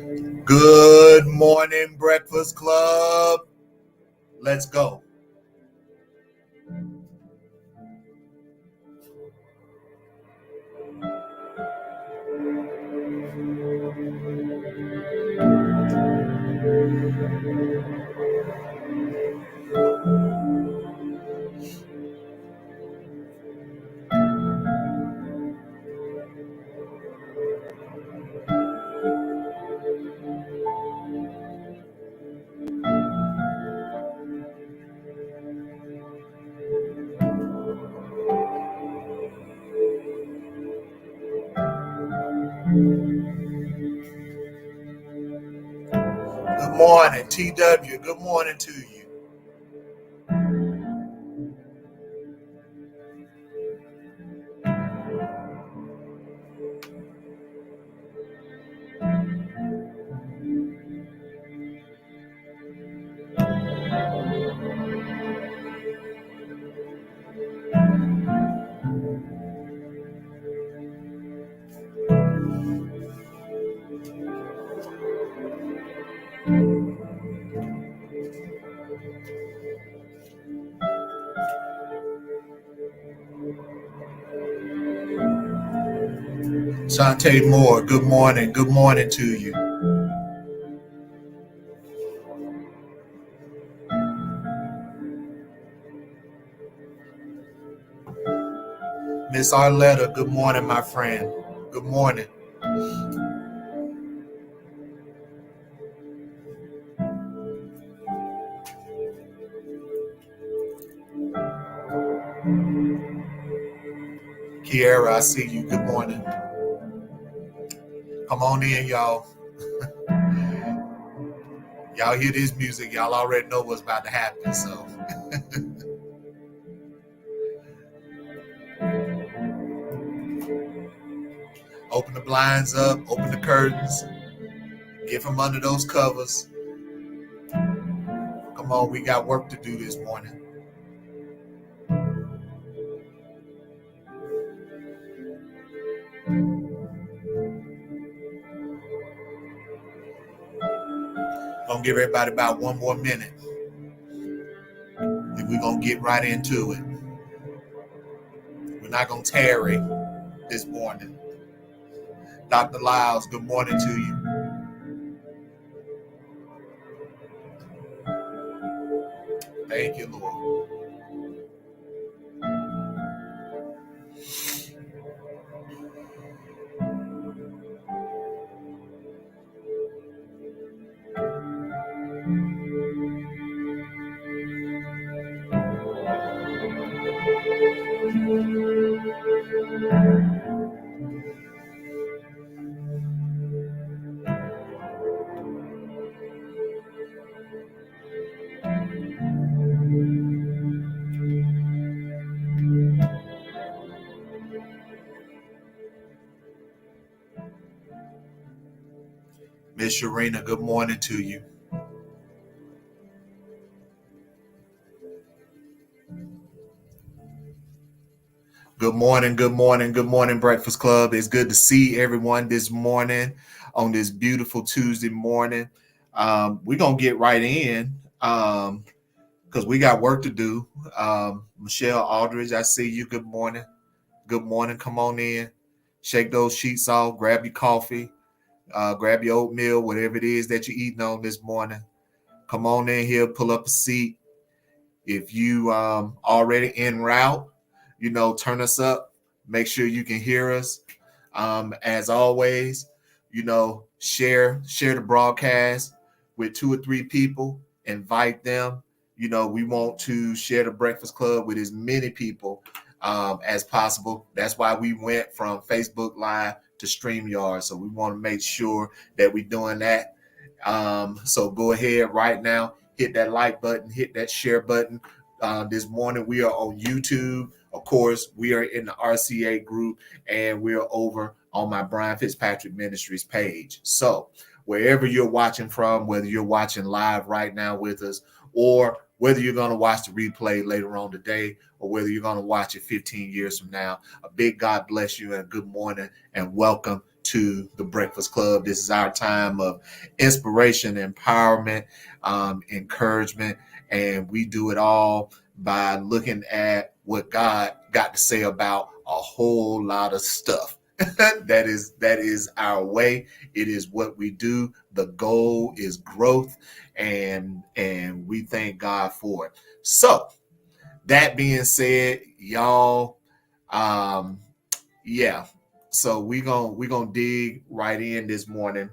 Good morning, Breakfast Club. Let's go. Good morning, TW. Good morning to you. Shantae Moore, good morning. Good morning to you. Miss Arletta, good morning, my friend. Good morning. Kiara, I see you. Good morning. Come on in, y'all. Y'all hear this music, y'all already know what's about to happen. So open the blinds up, open the curtains, get from under those covers. Come on, we got work to do this morning. Gonna give everybody about one more minute. And we're gonna get right into it. We're not gonna tarry this morning. Dr. Lyles, good morning to you. Thank you, Lord. Miss Sharina, good morning to you. Good morning, good morning, good morning, Breakfast Club. It's good to see everyone this morning on this beautiful Tuesday morning. We're going to get right in because we got work to do. Michelle Aldridge, I see you. Good morning. Good morning. Come on in. Shake those sheets off. Grab your coffee. Grab your oatmeal, whatever it is that you're eating on this morning. Come on in here. Pull up a seat. If you already en route, turn us up. Make sure you can hear us. As always, share the broadcast with 2 or 3 people. Invite them. We want to share the Breakfast Club with as many people as possible. That's why we went from Facebook Live to StreamYard. So we want to make sure that we're doing that. So go ahead right now, hit that like button, hit that share button. This morning we are on YouTube. Of course, we are in the RCA group, and we're over on my Brian Fitzpatrick Ministries page. So wherever you're watching from, whether you're watching live right now with us, or whether you're going to watch the replay later on today, or whether you're going to watch it 15 years from now, a big God bless you and good morning and welcome to the Breakfast Club. This is our time of inspiration, empowerment, encouragement, and we do it all by looking at what God got to say about a whole lot of stuff. that is our way. It is what we do. The goal is growth, and we thank God for it. So that being said, y'all, yeah. So we gonna dig right in this morning.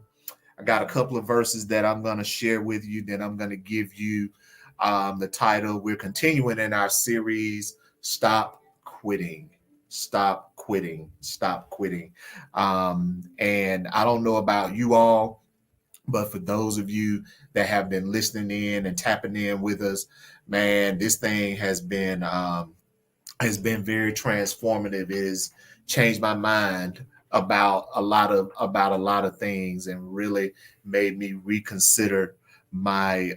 I got a couple of verses that I'm gonna share with you. Then I'm gonna give you the title. We're continuing in our series, Stop Quitting. Stop quitting. Stop quitting. And I don't know about you all, but for those of you that have been listening in and tapping in with us, man, this thing has been very transformative. It has changed my mind about a lot of things, and really made me reconsider my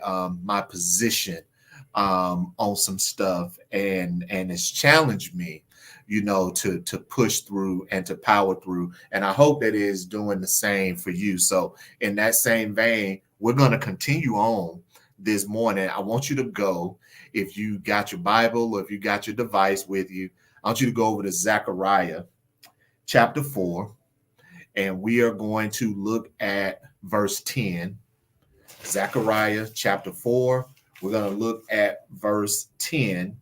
position on some stuff, and it's challenged me, to push through and to power through. And I hope that is doing the same for you. So in that same vein, we're going to continue on this morning. I want you to go, if you got your Bible or if you got your device with you, I want you to go over to Zechariah chapter 4, and we are going to look at verse 10. Zechariah chapter 4, we're going to look at verse 10.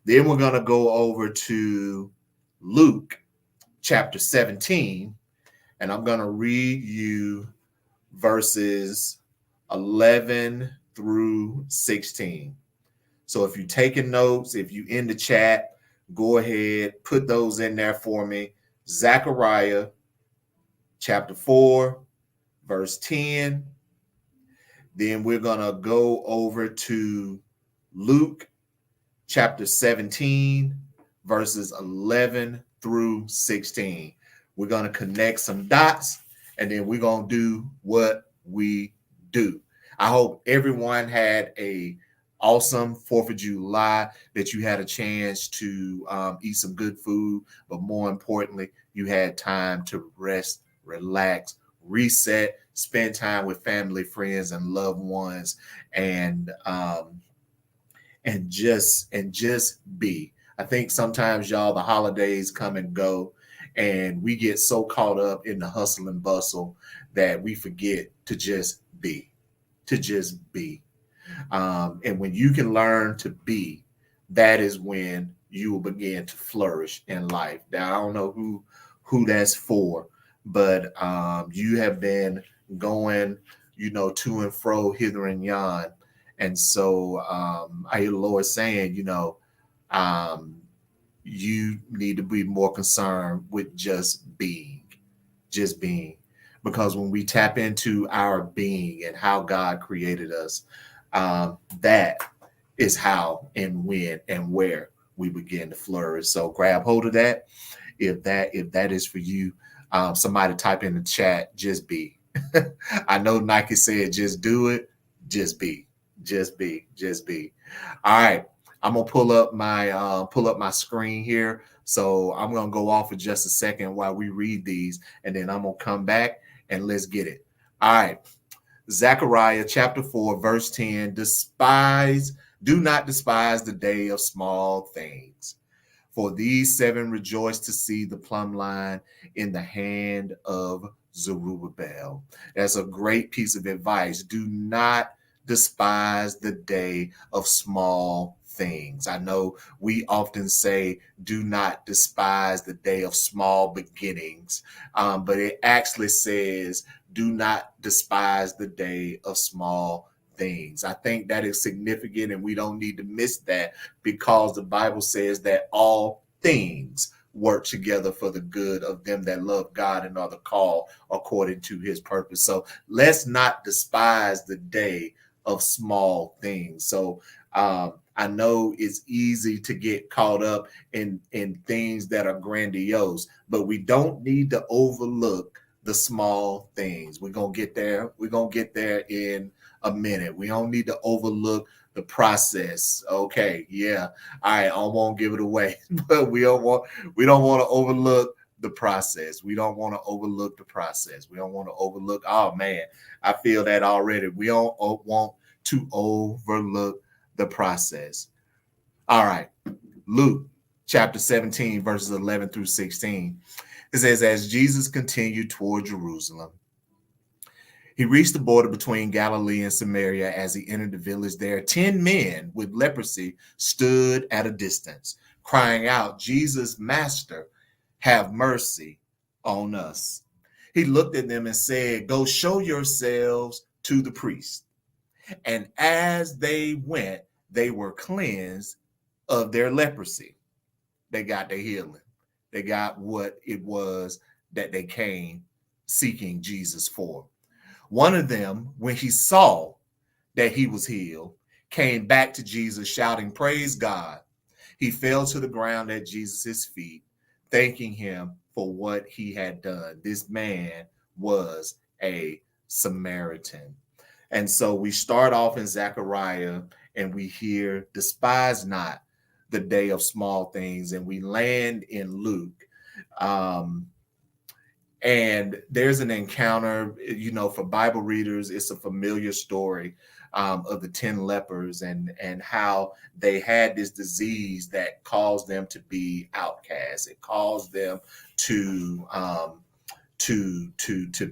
Then we're going to go over to Luke chapter 17, and I'm going to read you verses 11 through 16. So if you're taking notes, if you in the chat, go ahead, put those in there for me. Zechariah chapter 4, verse 10. Then we're going to go over to Luke chapter 17, verses 11 through 16. We're going to connect some dots, and then we're going to do what we do. I hope everyone had a awesome 4th of July, that you had a chance to eat some good food, but more importantly, you had time to rest, relax, reset, spend time with family, friends, and loved ones, and just be. I think sometimes, y'all, the holidays come and go, and we get so caught up in the hustle and bustle that we forget to just be. And when you can learn to be, that is when you will begin to flourish in life. Now, I don't know who that's for, but you have been going, to and fro, hither and yon. And so I hear the Lord saying, you need to be more concerned with just being. Because when we tap into our being and how God created us, that is how and when and where we begin to flourish. So grab hold of that. If that is for you, somebody type in the chat, just be. I know Nike said, just do it. Just be. All right. I'm gonna pull up my screen here. So I'm gonna go off for just a second while we read these, and then I'm gonna come back and let's get it. All right. Zechariah chapter 4, verse 10. Do not despise the day of small things. For these 7 rejoice to see the plumb line in the hand of Zerubbabel. That's a great piece of advice. Do not despise the day of small things. I know we often say, do not despise the day of small beginnings, but it actually says, do not despise the day of small things. I think that is significant, and we don't need to miss that, because the Bible says that all things work together for the good of them that love God and are the called according to his purpose. So let's not despise the day of small things. So I know it's easy to get caught up in things that are grandiose, but we don't need to overlook the small things. We're going to get there. We're going to get there in a minute. We don't need to overlook the process. Okay. Yeah. All right. I won't give it away, but we don't want to overlook the process. We don't want to overlook the process. We don't want to overlook, oh man, I feel that already. We don't want to overlook the process. All right. Luke chapter 17, verses 11 through 16. It says, as Jesus continued toward Jerusalem, he reached the border between Galilee and Samaria. As he entered the village there, 10 men with leprosy stood at a distance, crying out, Jesus, Master, have mercy on us. He looked at them and said, go show yourselves to the priest. And as they went, they were cleansed of their leprosy. They got their healing. They got what it was that they came seeking Jesus for. One of them, when he saw that he was healed, came back to Jesus shouting, praise God. He fell to the ground at Jesus' feet, thanking him for what he had done. This man was a Samaritan. And so we start off in Zechariah and we hear, despise not the day of small things, and we land in Luke. And there's an encounter, for Bible readers, it's a familiar story of the 10 lepers and how they had this disease that caused them to be outcasts. It caused them to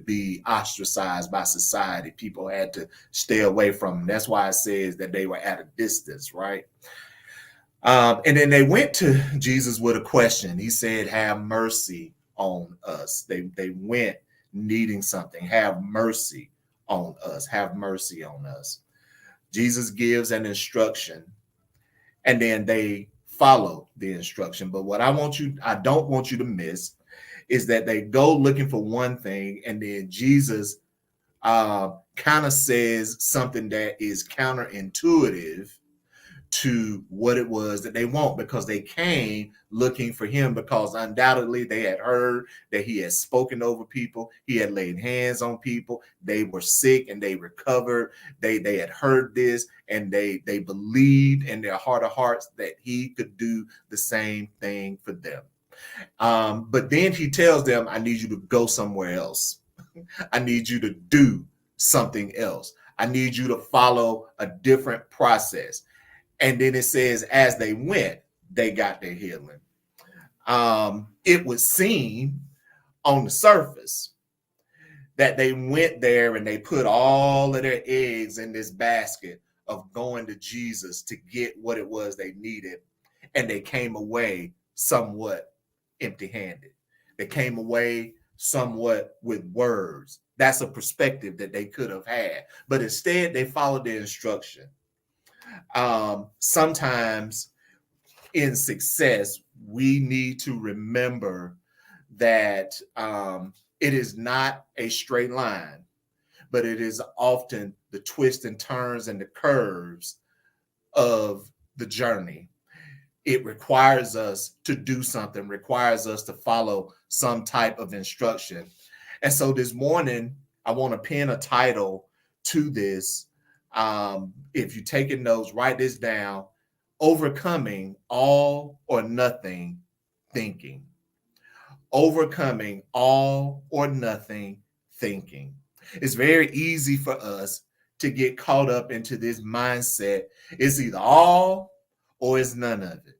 be ostracized by society. People had to stay away from them. That's why it says that they were at a distance, right? And then they went to Jesus with a question. He said, have mercy on us. They went needing something. Have mercy on us. Have mercy on us. Jesus gives an instruction, and then they follow the instruction. But what I don't want you to miss is that they go looking for one thing, and then Jesus kind of says something that is counterintuitive to what it was that they want, because they came looking for him, because undoubtedly they had heard that he had spoken over people. He had laid hands on people. They were sick and they recovered. They had heard this, and they believed in their heart of hearts that he could do the same thing for them. But then he tells them, I need you to go somewhere else. I need you to do something else. I need you to follow a different process. And then it says, as they went, they got their healing. It would seem on the surface that they went there and they put all of their eggs in this basket of going to Jesus to get what it was they needed. And they came away somewhat empty-handed. They came away somewhat with words. That's a perspective that they could have had. But instead, they followed the instruction. Sometimes in success, we need to remember that it is not a straight line, but it is often the twists and turns and the curves of the journey. It requires us to do something, requires us to follow some type of instruction. And so this morning, I want to pin a title to this. If you're taking notes, write this down: overcoming all or nothing thinking. Overcoming all or nothing thinking. It's very easy for us to get caught up into this mindset. It's either all or it's none of it.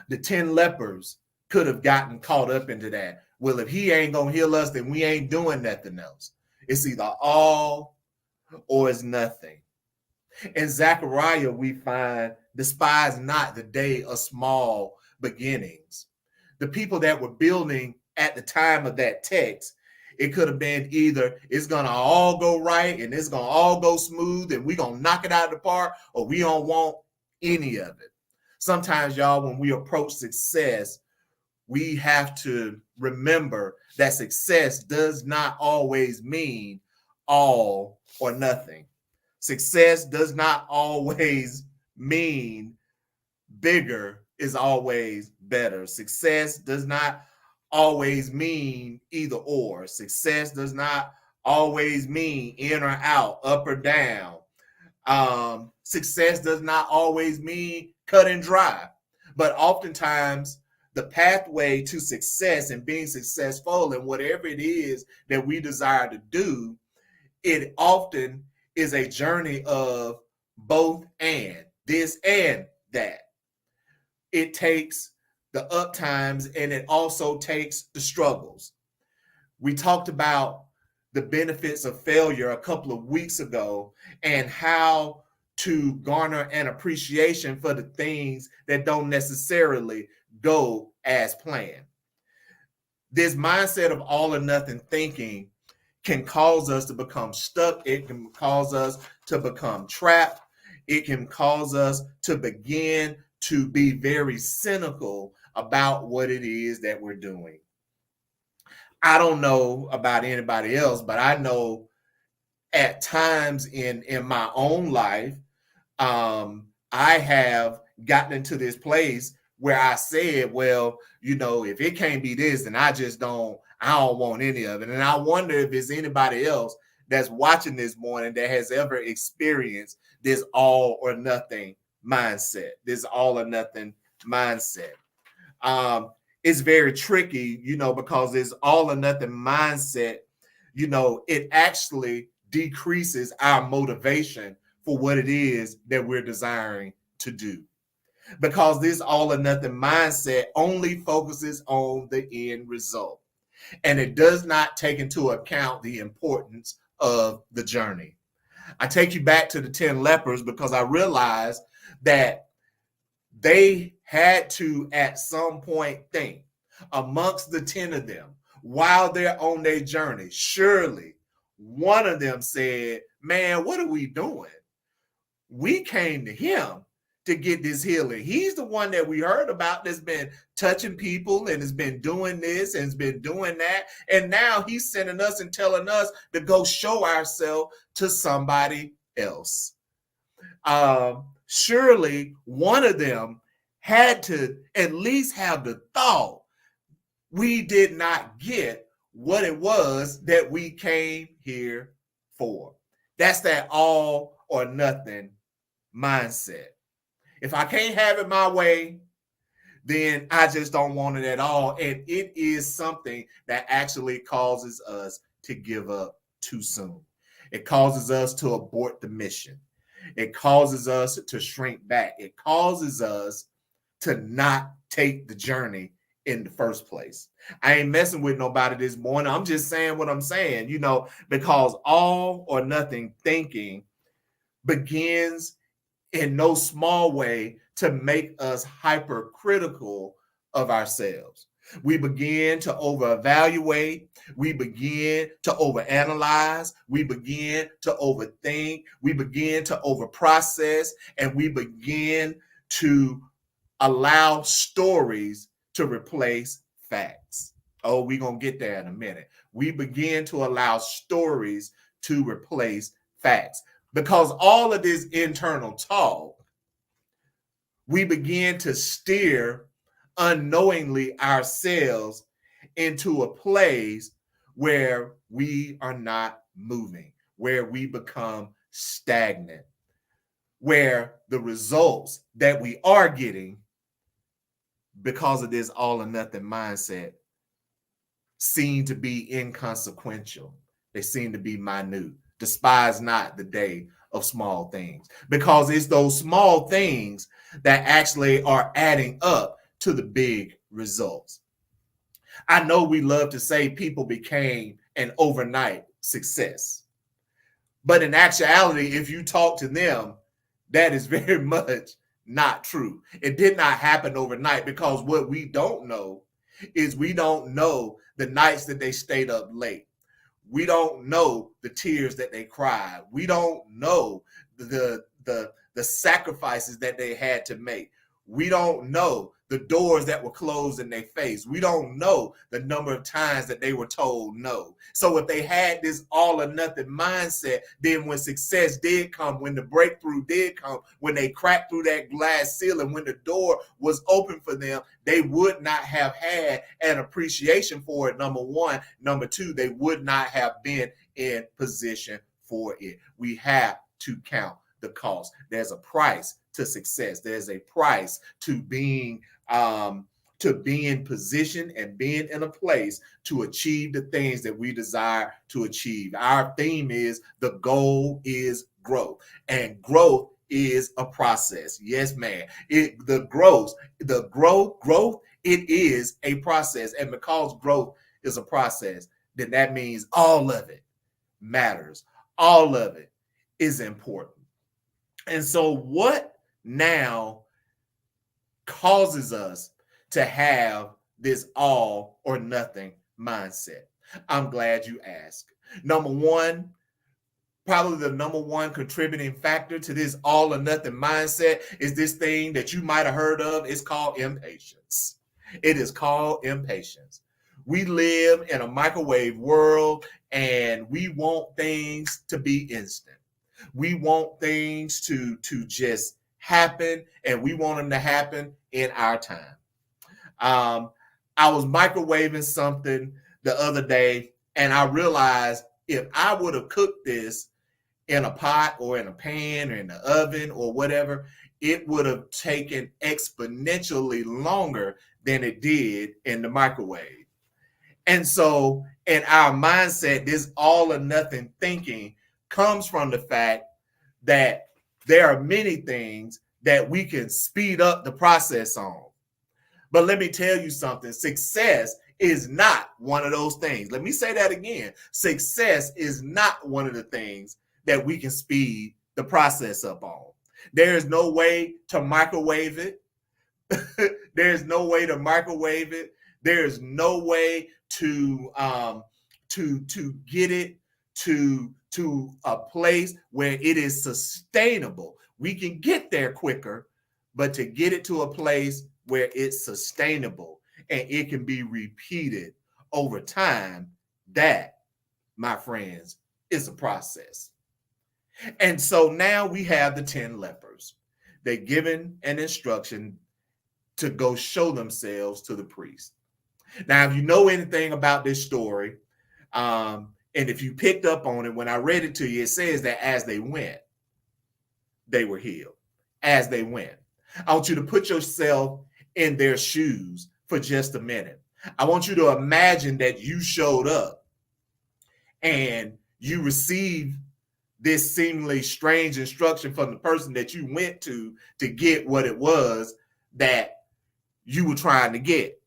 The 10 lepers could have gotten caught up into that. Well, if he ain't gonna heal us, then we ain't doing nothing else. It's either all or it's nothing. In Zechariah, we find, despise not the day of small beginnings. The people that were building at the time of that text, it could have been either it's going to all go right and it's going to all go smooth and we're going to knock it out of the park, or we don't want any of it. Sometimes, y'all, when we approach success, we have to remember that success does not always mean all or nothing. Success does not always mean bigger is always better. Success does not always mean either or. Success does not always mean in or out, up or down. Success does not always mean cut and dry. But oftentimes the pathway to success and being successful in whatever it is that we desire to do, it often is a journey of both and this and that. It takes the up times and it also takes the struggles. We talked about the benefits of failure a couple of weeks ago and how to garner an appreciation for the things that don't necessarily go as planned. This mindset of all or nothing thinking can cause us to become stuck. It can cause us to become trapped. It can cause us to begin to be very cynical about what it is that we're doing. I don't know about anybody else, but I know at times in my own life, I have gotten into this place where I said, well, if it can't be this, then I don't want any of it. And I wonder if there's anybody else that's watching this morning that has ever experienced this all or nothing mindset, It's very tricky, because this all or nothing mindset, it actually decreases our motivation for what it is that we're desiring to do. Because this all or nothing mindset only focuses on the end result. And it does not take into account the importance of the journey. I take you back to the 10 lepers because I realized that they had to at some point think amongst the 10 of them while they're on their journey. Surely one of them said, man, what are we doing? We came to him to get this healing. He's the one that we heard about that's been touching people and has been doing this and has been doing that. And now he's sending us and telling us to go show ourselves to somebody else. Surely one of them had to at least have the thought, we did not get what it was that we came here for. That's that all or nothing mindset. If I can't have it my way, then I just don't want it at all. And it is something that actually causes us to give up too soon. It causes us to abort the mission. It causes us to shrink back. It causes us to not take the journey in the first place. I ain't messing with nobody this morning. I'm just saying what I'm saying, because all or nothing thinking begins in no small way to make us hypercritical of ourselves. We begin to over-evaluate. We begin to overanalyze. We begin to overthink. We begin to overprocess. And we begin to allow stories to replace facts. Oh, we're going to get there in a minute. We begin to allow stories to replace facts. Because all of this internal talk, we begin to steer unknowingly ourselves into a place where we are not moving, where we become stagnant, where the results that we are getting because of this all or nothing mindset seem to be inconsequential. They seem to be minute. Despise not the day of small things, because it's those small things that actually are adding up to the big results. I know we love to say people became an overnight success, but in actuality, if you talk to them, that is very much not true. It did not happen overnight, because what we don't know is we don't know the nights that they stayed up late. We don't know the tears that they cried. We don't know the sacrifices that they had to make. We don't know the doors that were closed in their face. We don't know the number of times that they were told no. So if they had this all or nothing mindset, then when success did come, when the breakthrough did come, when they cracked through that glass ceiling, when the door was open for them, they would not have had an appreciation for it, number one. Number two, they would not have been in position for it. We have to count the cost. There's a price to success. There's a price to being to being positioned and being in a place to achieve the things that we desire to achieve. Our theme is the goal is growth, and growth is a process. Yes, man. The growth, it is a process. And because growth is a process, then that means all of it matters. All of it is important. And so, what now causes us to have this all or nothing mindset? I'm glad you asked. Number one, probably the number one contributing factor to this all or nothing mindset is this thing that you might have heard of. It's called impatience. It is called impatience. We live in a microwave world and we want things to be instant. We want things to just happen, and we want them to happen in our time. Um, I was microwaving something the other day, and I realized if I would have cooked this in a pot or in a pan or in the oven or whatever, it would have taken exponentially longer than it did in the microwave. And so, in our mindset, this all or nothing thinking comes from the fact that there are many things that we can speed up the process on. But let me tell you something, success is not one of those things. Let me say that again. Success is not one of the things that we can speed the process up on. There is no way to microwave it. There's no way to microwave it. There's no way to get it to a place where it is sustainable. We can get there quicker, but to get it to a place where it's sustainable and it can be repeated over time, that, my friends, is a process. And so now we have the 10 lepers. They're given an instruction to go show themselves to the priest. Now, if you know anything about this story, and if you picked up on it, when I read it to you, it says that as they went, they were healed. As they went. I want you to put yourself in their shoes for just a minute. I want you to imagine that you showed up and you received this seemingly strange instruction from the person that you went to get what it was that you were trying to get.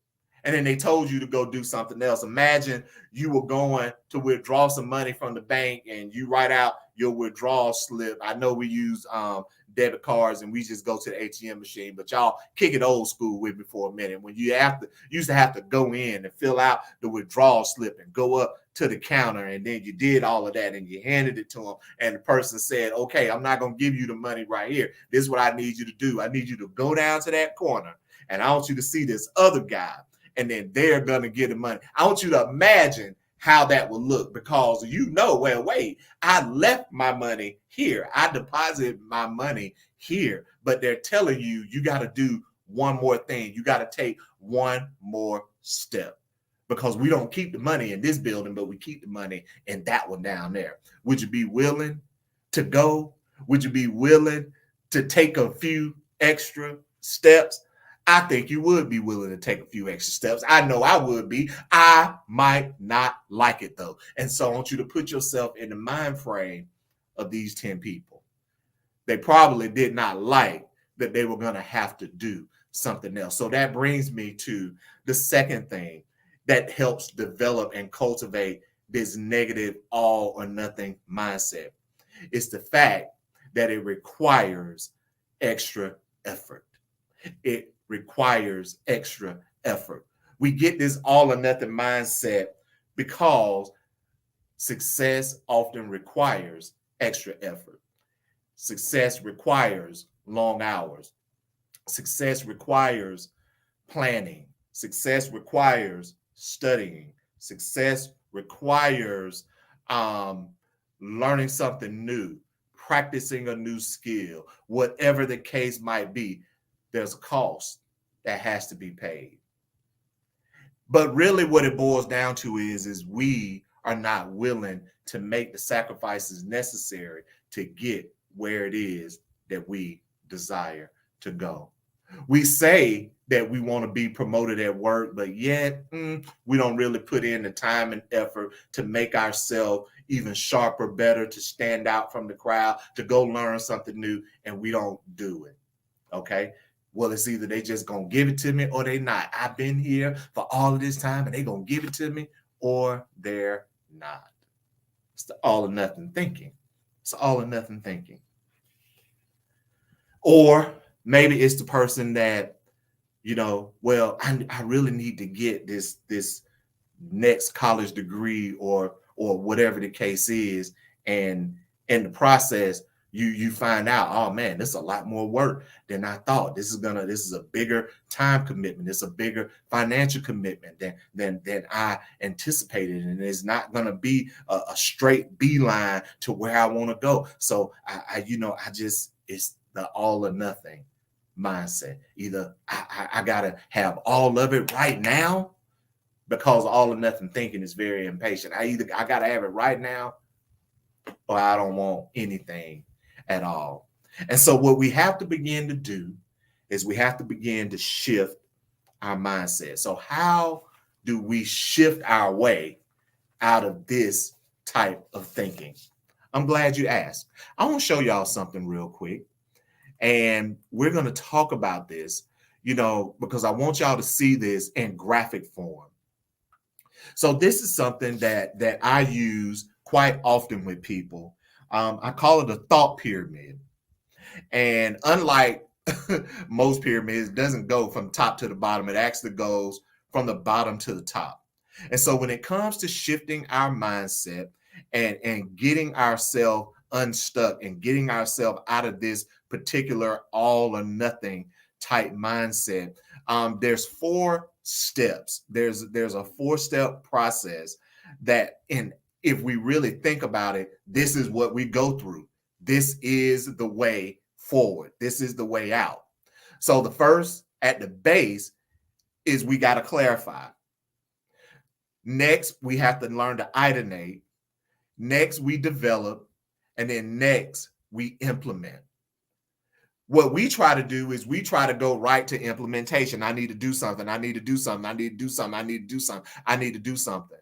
And then they told you to go do something else. Imagine you were going to withdraw some money from the bank and you write out your withdrawal slip. I know we use debit cards and we just go to the ATM machine, but y'all kick it old school with me for a minute. When you used to have to go in and fill out the withdrawal slip and go up to the counter, and then you did all of that and you handed it to them, and the person said, okay, I'm not going to give you the money right here. This is what I need you to do. I need you to go down to that corner and I want you to see this other guy, and then they're going to get the money. I want you to imagine how that will look, because well, wait, I left my money here. I deposited my money here, but they're telling you, you got to do one more thing. You got to take one more step, because we don't keep the money in this building, but we keep the money in that one down there. Would you be willing to go? Would you be willing to take a few extra steps? I think you would be willing to take a few extra steps. I know I would be. I might not like it though. And so I want you to put yourself in the mind frame of these 10 people. They probably did not like that they were going to have to do something else. So that brings me to the second thing that helps develop and cultivate this negative all or nothing mindset. It's the fact that it requires extra effort. It requires extra effort. We get this all or nothing mindset because success often requires extra effort. Success requires long hours. Success requires planning. Success requires studying. Success requires learning something new, practicing a new skill, whatever the case might be. There's a cost that has to be paid. But really what it boils down to is we are not willing to make the sacrifices necessary to get where it is that we desire to go. We say that we want to be promoted at work, but yet we don't really put in the time and effort to make ourselves even sharper, better, to stand out from the crowd, to go learn something new, and we don't do it. Okay. Well, it's either they just gonna give it to me or they not. I've been here for all of this time and they gonna give it to me or they're not. It's the all or nothing thinking. It's all or nothing thinking. Or maybe it's the person that, well, I really need to get this next college degree or whatever the case is. And in the process, you find out, oh man, this is a lot more work than I thought. This is a bigger time commitment. It's a bigger financial commitment than I anticipated. And it's not gonna be a straight beeline to where I want to go. So it's the all or nothing mindset. Either I gotta have all of it right now, because all or nothing thinking is very impatient. I gotta have it right now, or I don't want anything at all. And so what we have to begin to do is we have to begin to shift our mindset. So how do we shift our way out of this type of thinking? I'm glad you asked. I want to show y'all something real quick. And we're going to talk about this, because I want y'all to see this in graphic form. So this is something that I use quite often with people. I call it a thought pyramid. And unlike most pyramids, it doesn't go from top to the bottom. It actually goes from the bottom to the top. And so when it comes to shifting our mindset and getting ourselves unstuck and getting ourselves out of this particular all or nothing type mindset, there's 4 steps. There's a 4-step process that, if we really think about it, this is what we go through. This is the way forward. This is the way out. So the first, at the base, is we got to clarify. Next, we have to learn to itonate. Next, we develop. And then next, we implement. What we try to do is we try to go right to implementation. I need to do something. I need to do something. I need to do something. I need to do something. I need to do something.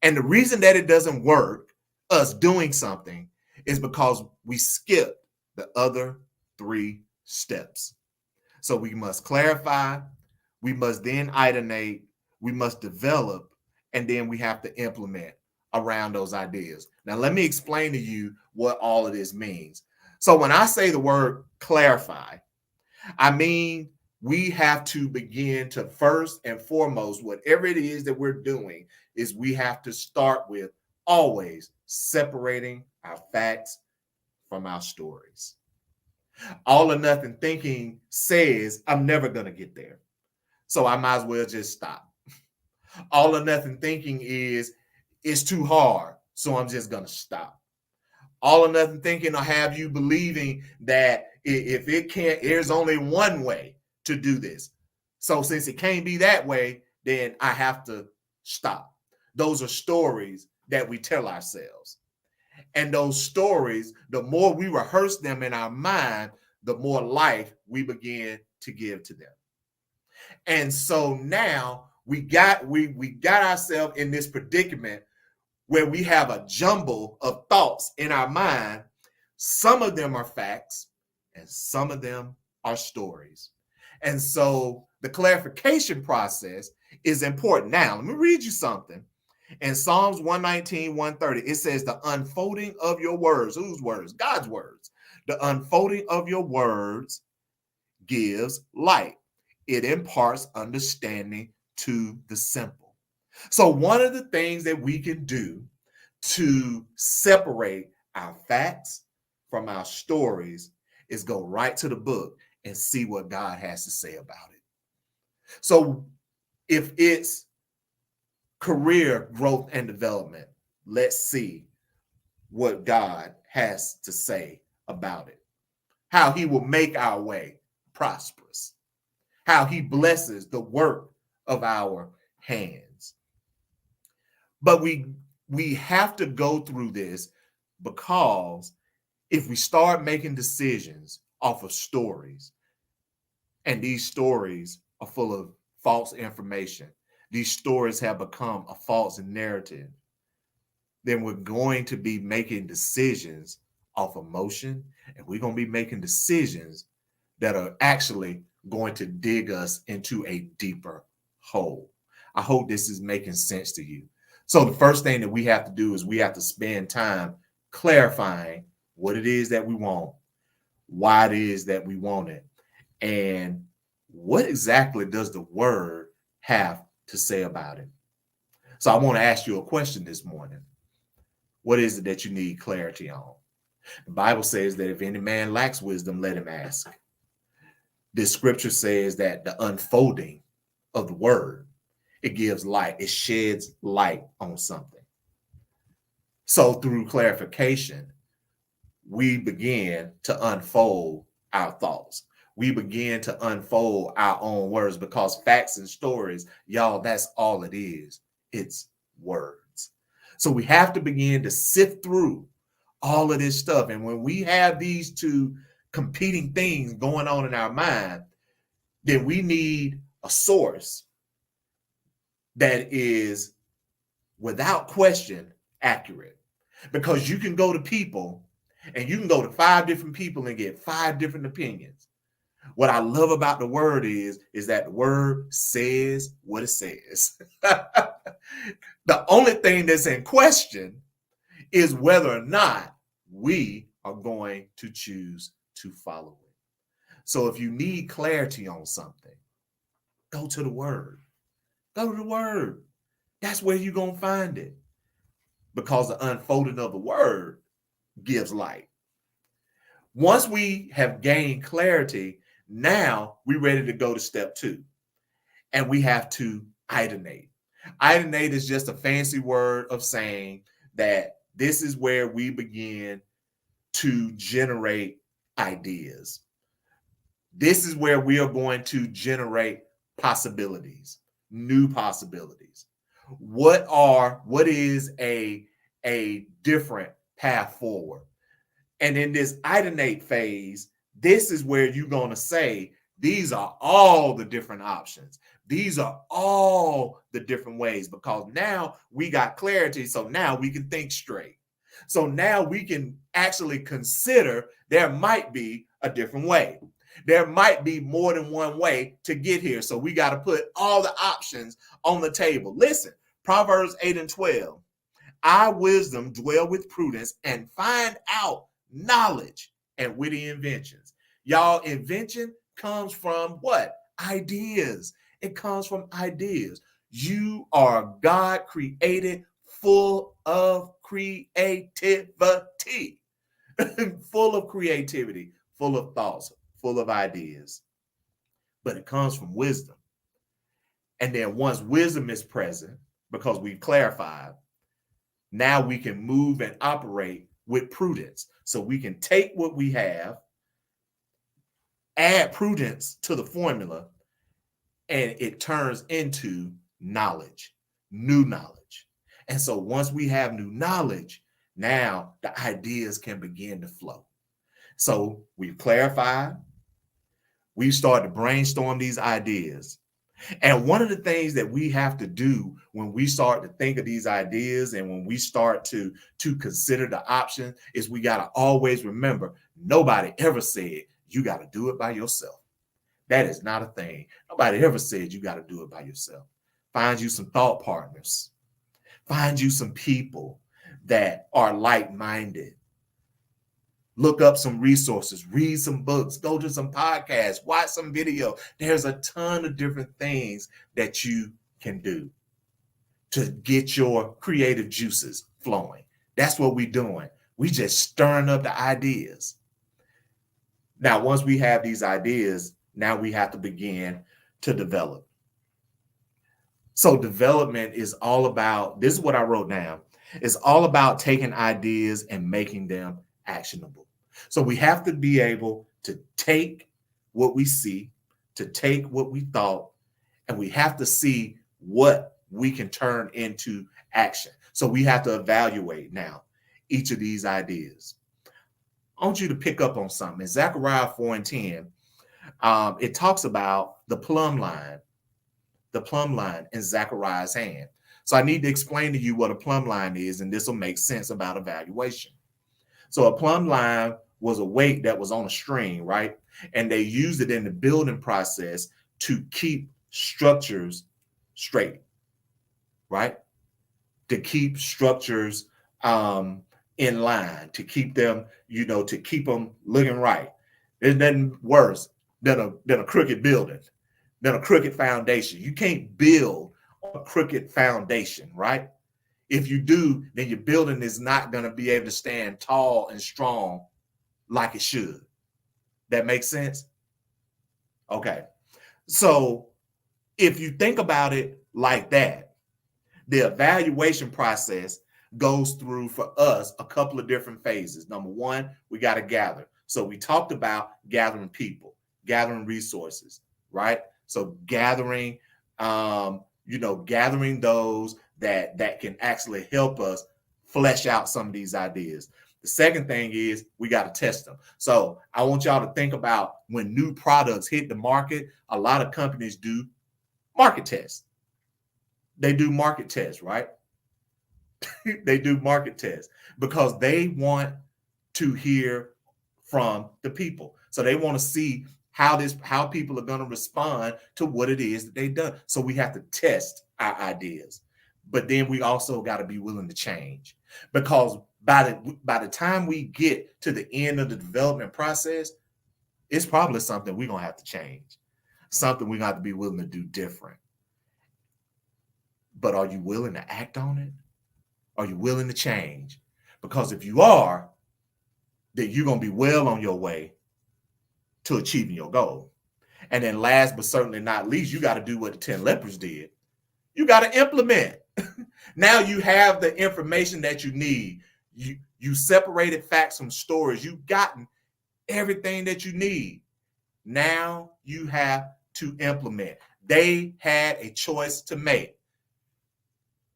And the reason that it doesn't work, us doing something, is because we skip the other 3 steps. So we must clarify, we must then itonate, we must develop, and then we have to implement around those ideas. Now, let me explain to you what all of this means. So when I say the word clarify, I mean we have to begin to, first and foremost, whatever it is that we're doing, is we have to start with always separating our facts from our stories. All or nothing thinking says, I'm never going to get there, so I might as well just stop. All or nothing thinking is, it's too hard, so I'm just going to stop. All or nothing thinking will have you believing that if it can't, there's only one way to do this. So since it can't be that way, then I have to stop. Those are stories that we tell ourselves. And those stories, the more we rehearse them in our mind, the more life we begin to give to them. And so now we got ourselves in this predicament where we have a jumble of thoughts in our mind. Some of them are facts and some of them are stories. And so the clarification process is important. Now, let me read you something. In Psalms 119, 130, it says, the unfolding of your words. Whose words? God's words. The unfolding of your words gives light. It imparts understanding to the simple. So one of the things that we can do to separate our facts from our stories is go right to the book and see what God has to say about it. So if it's career growth and development, let's see what God has to say about it. How he will make our way prosperous. How he blesses the work of our hands. But we have to go through this, because if we start making decisions off of stories, and these stories are full of false information. These stories have become a false narrative. Then we're going to be making decisions off emotion, and we're going to be making decisions that are actually going to dig us into a deeper hole. I hope this is making sense to you. So, the first thing that we have to do is we have to spend time clarifying what it is that we want, why it is that we want it, and what exactly does the word have to say about it. So, I want to ask you a question this morning. What is it that you need clarity on? The Bible says that if any man lacks wisdom, let him ask. This scripture says that the unfolding of the word, it gives light, it sheds light on something. So through clarification, we begin to unfold our thoughts. We begin to unfold our own words, because facts and stories, y'all, that's all it is. It's words. So we have to begin to sift through all of this stuff. And when we have these two competing things going on in our mind, then we need a source that is without question accurate. Because you can go to people, and you can go to 5 different people and get 5 different opinions. What I love about the word is that the word says what it says. The only thing that's in question is whether or not we are going to choose to follow it. So if you need clarity on something, go to the word. Go to the word. That's where you're going to find it, because the unfolding of the word gives light. Once we have gained clarity, now we're ready to go to step 2, and we have to identate. Identate is just a fancy word of saying that this is where we begin to generate ideas. This is where we are going to generate possibilities, new possibilities. What is a different path forward? And in this identate phase, this is where you're going to say, these are all the different options. These are all the different ways, because now we got clarity. So now we can think straight. So now we can actually consider there might be a different way. There might be more than one way to get here. So we got to put all the options on the table. Listen, Proverbs 8:12. I, wisdom, dwell with prudence and find out knowledge and witty inventions. Y'all, invention comes from what? Ideas. It comes from ideas. You are God created, full of creativity, full of creativity, full of thoughts, full of ideas. But it comes from wisdom. And then once wisdom is present, because we've clarified, now we can move and operate with prudence. So we can take what we have, add prudence to the formula, and it turns into knowledge, new knowledge. And so once we have new knowledge, now the ideas can begin to flow. So we've clarified, we've started to brainstorm these ideas. And one of the things that we have to do when we start to think of these ideas and when we start to consider the options is we got to always remember, nobody ever said you got to do it by yourself. That is not a thing. Nobody ever said you got to do it by yourself. Find you some thought partners. Find you some people that are like-minded. Look up some resources, read some books, go to some podcasts, watch some video. There's a ton of different things that you can do to get your creative juices flowing. That's what we're doing. We just stirring up the ideas. Now, once we have these ideas, now we have to begin to develop. So development is all about, this is what I wrote down. It's all about taking ideas and making them actionable. So we have to be able to take what we see, to take what we thought, and we have to see what we can turn into action. So we have to evaluate now each of these ideas. I want you to pick up on something. In Zechariah 4:10, It talks about the plumb line in Zechariah's hand. So I need to explain to you what a plumb line is, and this will make sense about evaluation. So a plumb line was a weight that was on a string, right? And they used it in the building process to keep structures straight, right? To keep structures in line, to keep them, to keep them looking right. There's nothing worse than a crooked building, than a crooked foundation. You can't build a crooked foundation, right? If you do, then your building is not going to be able to stand tall and strong like it should. That makes sense? Okay. So if you think about it like that, the evaluation process goes through for us a couple of different phases. Number one, we got to gather. So we talked about gathering people, gathering resources, right? So gathering, gathering those that can actually help us flesh out some of these ideas. The second thing is we got to test them. So I want y'all to think about when new products hit the market, a lot of companies do market tests. They do market tests, right? They do market tests because they want to hear from the people. So they want to see how people are going to respond to what it is that they've done. So we have to test our ideas. But then we also got to be willing to change, because by the time we get to the end of the development process, it's probably something we're going to have to change, something we're going to have to be willing to do different. But are you willing to act on it? Are you willing to change? Because if you are, then you're going to be well on your way to achieving your goal. And then last but certainly not least, you got to do what the 10 lepers did. You got to implement. Now you have the information that you need. You separated facts from stories. You've gotten everything that you need. Now you have to implement. They had a choice to make.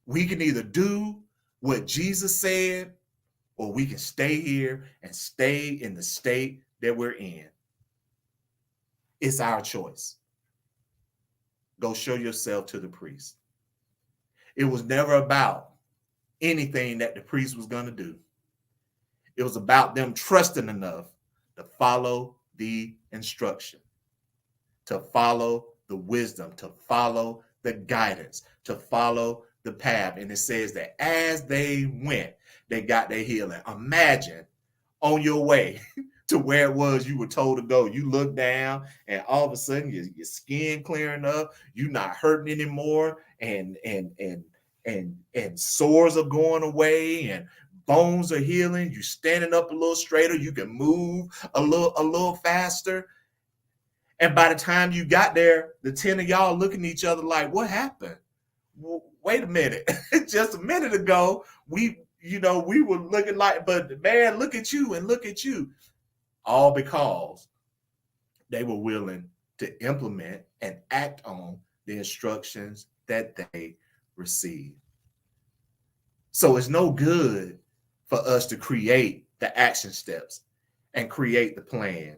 We can either do what Jesus said, or we can stay here and stay in the state that we're in. It's our choice. Go show yourself to the priest. It was never about anything that the priest was going to do. It was about them trusting enough to follow the instruction, to follow the wisdom, to follow the guidance, to follow the path. And it says that as they went, they got their healing. Imagine on your way to where it was you were told to go. You look down and all of a sudden your skin clearing up, you're not hurting anymore, and sores are going away and bones are healing. You're standing up a little straighter, you can move a little faster. And by the time you got there, the 10 of y'all looking at each other like, what happened? Well, wait a minute. Just a minute ago, we were looking like, but man, look at you and look at you. All because they were willing to implement and act on the instructions that they received. So it's no good for us to create the action steps and create the plan.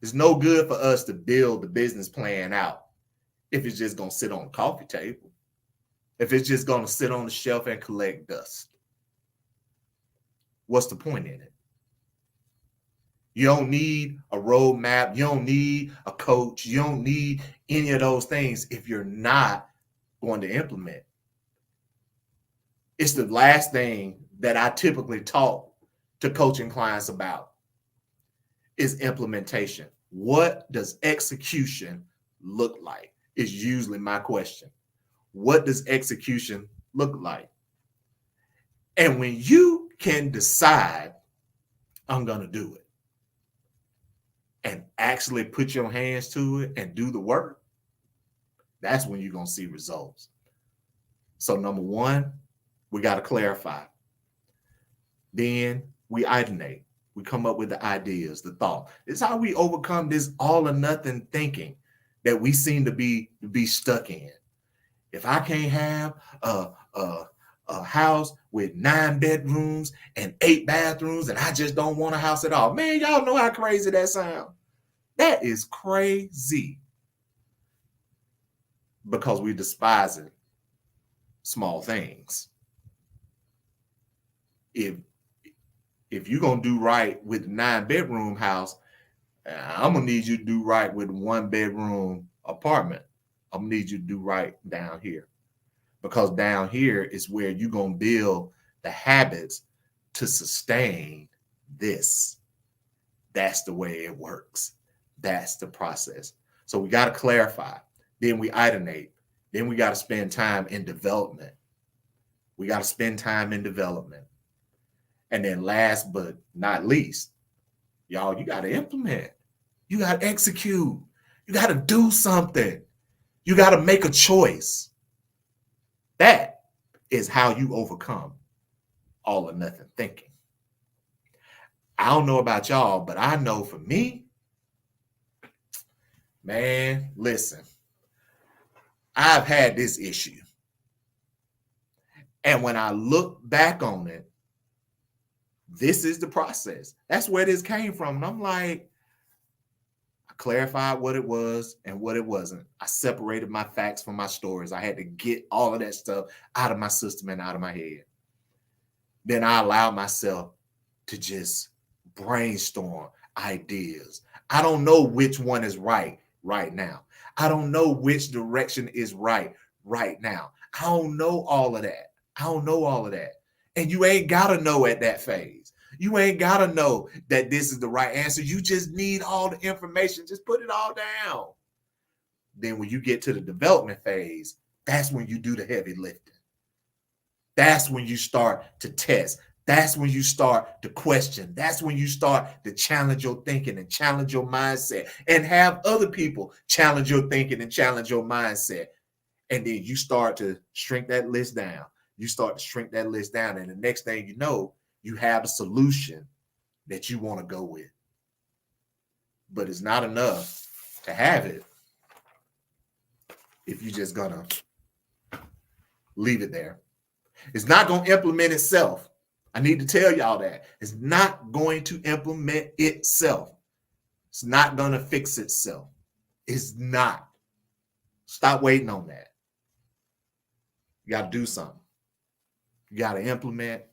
It's no good for us to build the business plan out if it's just going to sit on the coffee table, if it's just going to sit on the shelf and collect dust. What's the point in it? You don't need a roadmap. You don't need a coach. You don't need any of those things if you're not going to implement. It's the last thing that I typically talk to coaching clients about is implementation. What does execution look like? Is usually my question. What does execution look like? And when you can decide, I'm going to do it, and actually put your hands to it and do the work, that's when you're going to see results. So number one, we got to clarify. Then we ideate. We come up with the ideas, the thought. It's how we overcome this all or nothing thinking that we seem to be stuck in. If I can't have a house with 9 bedrooms and 8 bathrooms, and I just don't want a house at all. Man, y'all know how crazy that sounds. That is crazy because we despising small things. If you're gonna do right with the 9-bedroom house, I'm gonna need you to do right with 1-bedroom apartment. I'm gonna need you to do right down here, because down here is where you're gonna build the habits to sustain this. That's the way it works. That's the process. So we got to clarify. Then we iterate. Then we got to spend time in development. We got to spend time in development. And then last but not least, y'all, you got to implement. You got to execute. You got to do something. You got to make a choice. That is how you overcome all or nothing thinking. I don't know about y'all, but I know for me, man, listen, I've had this issue. And when I look back on it, this is the process. That's where this came from. And I'm like, I clarified what it was and what it wasn't. I separated my facts from my stories. I had to get all of that stuff out of my system and out of my head. Then I allowed myself to just brainstorm ideas. I don't know which one is right now. I don't know which direction is right now. I don't know all of that. And you ain't got to know at that phase. You ain't got to know that this is the right answer. You just need all the information. Just put it all down. Then when you get to the development phase, that's when you do the heavy lifting. That's when you start to test. That's when you start to question. That's when you start to challenge your thinking and challenge your mindset and have other people challenge your thinking and challenge your mindset. And then you start to shrink that list down. And the next thing you know, you have a solution that you want to go with. But it's not enough to have it if you're just going to leave it there. It's not going to implement itself. I need to tell y'all that. It's not going to implement itself. It's not going to fix itself. It's not. Stop waiting on that. You got to do something. You got to implement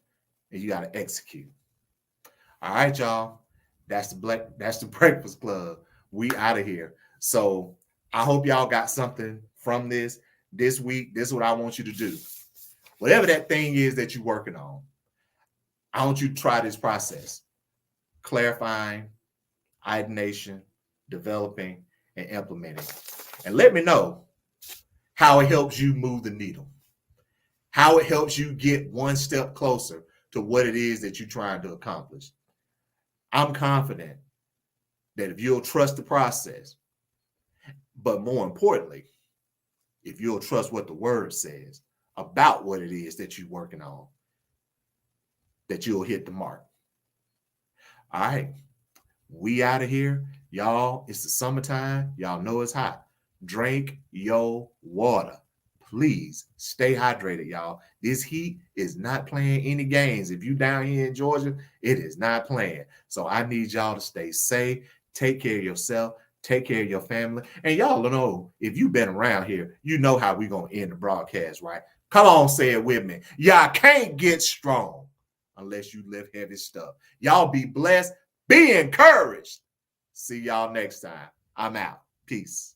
and you got to execute. All right, y'all. That's the Breakfast Club. We out of here. So I hope y'all got something from this week. This is what I want you to do. Whatever that thing is that you're working on, I want you to try this process. Clarifying, ideation, developing, and implementing. And let me know how it helps you move the needle. How it helps you get one step closer to what it is that you're trying to accomplish. I'm confident that if you'll trust the process, but more importantly, if you'll trust what the word says about what it is that you're working on, that you'll hit the mark. All right. We out of here. Y'all, it's the summertime. Y'all know it's hot. Drink your water. Please stay hydrated, y'all. This heat is not playing any games. If you down here in Georgia, it is not playing. So I need y'all to stay safe. Take care of yourself. Take care of your family. And y'all know, if you've been around here, you know how we're going to end the broadcast, right? Come on, say it with me. Y'all can't get strong unless you lift heavy stuff. Y'all be blessed. Be encouraged. See y'all next time. I'm out. Peace.